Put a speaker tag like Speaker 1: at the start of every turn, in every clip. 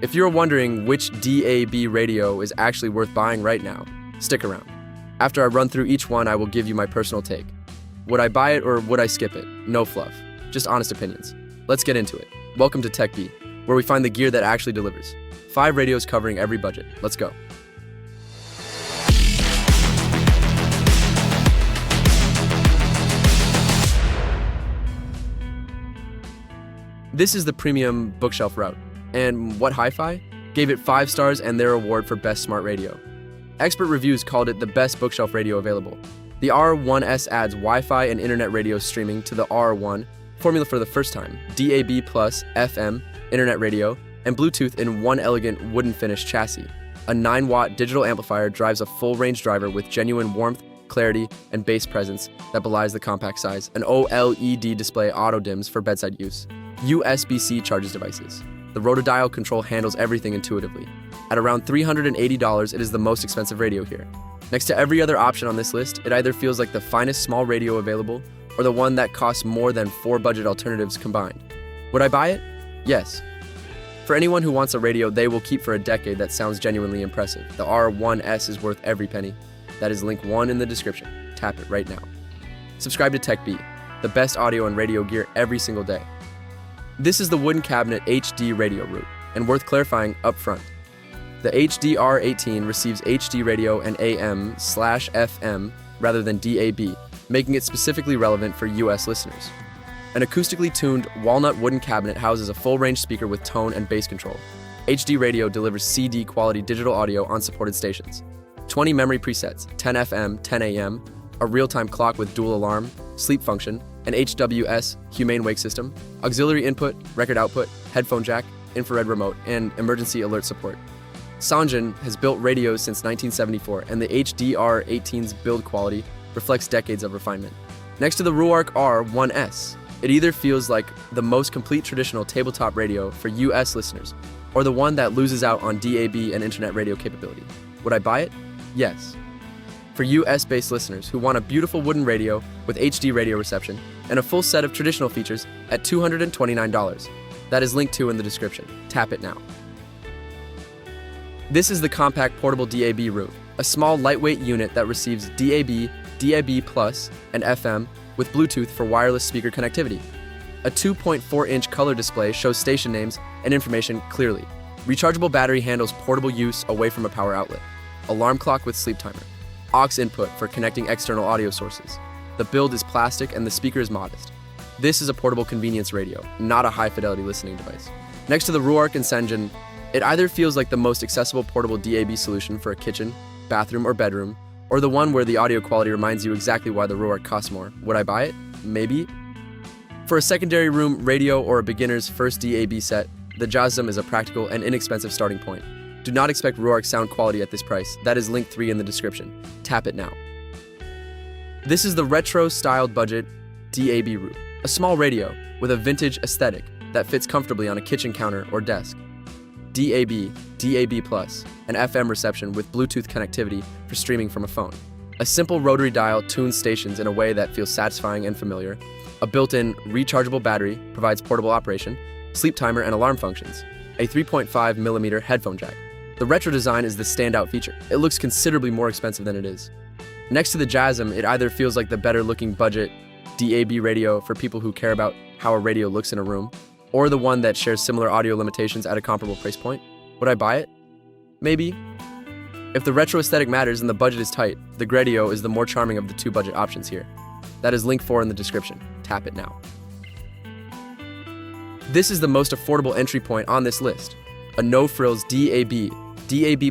Speaker 1: If you're wondering which DAB radio is actually worth buying right now, stick around. After I run through each one, I will give you my personal take. Would I buy it or would I skip it? No fluff, just honest opinions. Let's get into it. Welcome to Tech B, where we find the gear that actually delivers. 5 radios covering every budget. Let's go. This is the premium bookshelf route, and What Hi-Fi gave it 5 stars and their award for Best Smart Radio. Expert reviews called it the best bookshelf radio available. The R1S adds Wi-Fi and internet radio streaming to the R1 formula for the first time, DAB+, FM, internet radio, and Bluetooth in one elegant wooden finish chassis. A 9-watt digital amplifier drives a full-range driver with genuine warmth, clarity, and bass presence that belies the compact size. An OLED display auto-dims for bedside use. USB-C charges devices. The rotodial control handles everything intuitively. At around $380, it is the most expensive radio here. Next to every other option on this list, it either feels like the finest small radio available or the one that costs more than 4 budget alternatives combined. Would I buy it? Yes. For anyone who wants a radio they will keep for a decade that sounds genuinely impressive, the R1S is worth every penny. That is link 1 in the description. Tap it right now. Subscribe to Tech B, the best audio and radio gear every single day. This is the wooden cabinet HD radio route, and worth clarifying up front. The HDR-18 receives HD radio and AM/FM rather than DAB, making it specifically relevant for US listeners. An acoustically tuned walnut wooden cabinet houses a full-range speaker with tone and bass control. HD radio delivers CD-quality digital audio on supported stations. 20 memory presets, 10 FM, 10 AM, a real-time clock with dual alarm, sleep function, an HWS humane wake system, auxiliary input, record output, headphone jack, infrared remote, and emergency alert support. Sangean has built radios since 1974, and the HDR-18's build quality reflects decades of refinement. Next to the Ruark R1S, it either feels like the most complete traditional tabletop radio for US listeners, or the one that loses out on DAB and internet radio capability. Would I buy it? Yes. For US-based listeners who want a beautiful wooden radio with HD radio reception and a full set of traditional features at $229. That is linked 2 in the description. Tap it now. This is the compact portable DAB route, a small lightweight unit that receives DAB, DAB+, and FM with Bluetooth for wireless speaker connectivity. A 2.4-inch color display shows station names and information clearly. Rechargeable battery handles portable use away from a power outlet. Alarm clock with sleep timer. Aux input for connecting external audio sources. The build is plastic and the speaker is modest. This is a portable convenience radio, not a high-fidelity listening device. Next to the Ruark and Sangean, it either feels like the most accessible portable DAB solution for a kitchen, bathroom, or bedroom, or the one where the audio quality reminds you exactly why the Ruark costs more. Would I buy it? Maybe. For a secondary room radio or a beginner's first DAB set, the Jazmm is a practical and inexpensive starting point. Do not expect Ruark sound quality at this price. That is link 3 in the description. Tap it now. This is the retro-styled budget DAB route, a small radio with a vintage aesthetic that fits comfortably on a kitchen counter or desk. DAB, DAB+, and FM reception with Bluetooth connectivity for streaming from a phone. A simple rotary dial tunes stations in a way that feels satisfying and familiar. A built-in rechargeable battery provides portable operation, sleep timer and alarm functions. A 3.5mm headphone jack. The retro design is the standout feature. It looks considerably more expensive than it is. Next to the Jazmm, it either feels like the better-looking budget DAB radio for people who care about how a radio looks in a room, or the one that shares similar audio limitations at a comparable price point. Would I buy it? Maybe. If the retro aesthetic matters and the budget is tight, the Greadio is the more charming of the 2 budget options here. That is link 4 in the description. Tap it now. This is the most affordable entry point on this list. A no-frills DAB, DAB+,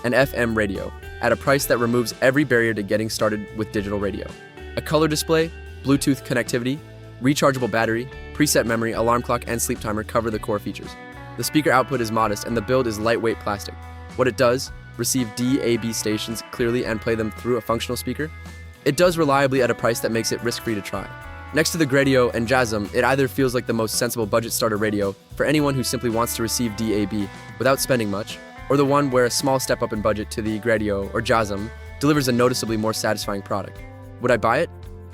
Speaker 1: and FM radio at a price that removes every barrier to getting started with digital radio. A color display, Bluetooth connectivity, rechargeable battery, preset memory, alarm clock, and sleep timer cover the core features. The speaker output is modest and the build is lightweight plastic. What it does, receive DAB stations clearly and play them through a functional speaker. It does reliably at a price that makes it risk-free to try. Next to the Greadio and Jazmm, it either feels like the most sensible budget starter radio for anyone who simply wants to receive DAB without spending much, or the one where a small step up in budget to the Greadio or Jazmm delivers a noticeably more satisfying product. Would I buy it?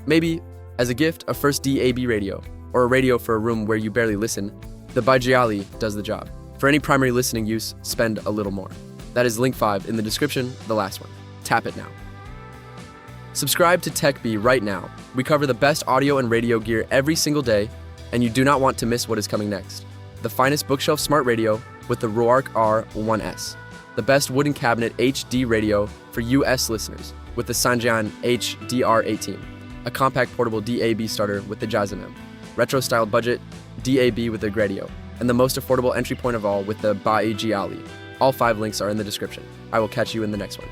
Speaker 1: Maybe. As a gift, a first DAB radio, or a radio for a room where you barely listen, the BAIJIALI does the job. For any primary listening use, spend a little more. That is link 5 in the description, the last one. Tap it now. Subscribe to TechBee right now. We cover the best audio and radio gear every single day, and you do not want to miss what is coming next. The finest bookshelf smart radio with the Ruark R1S. The best wooden cabinet HD radio for US listeners with the Sangean HDR-18. A compact portable DAB starter with the Jazmm. Retro-styled budget DAB with the Greadio. And the most affordable entry point of all with the BAIJIALI. All 5 links are in the description. I will catch you in the next one.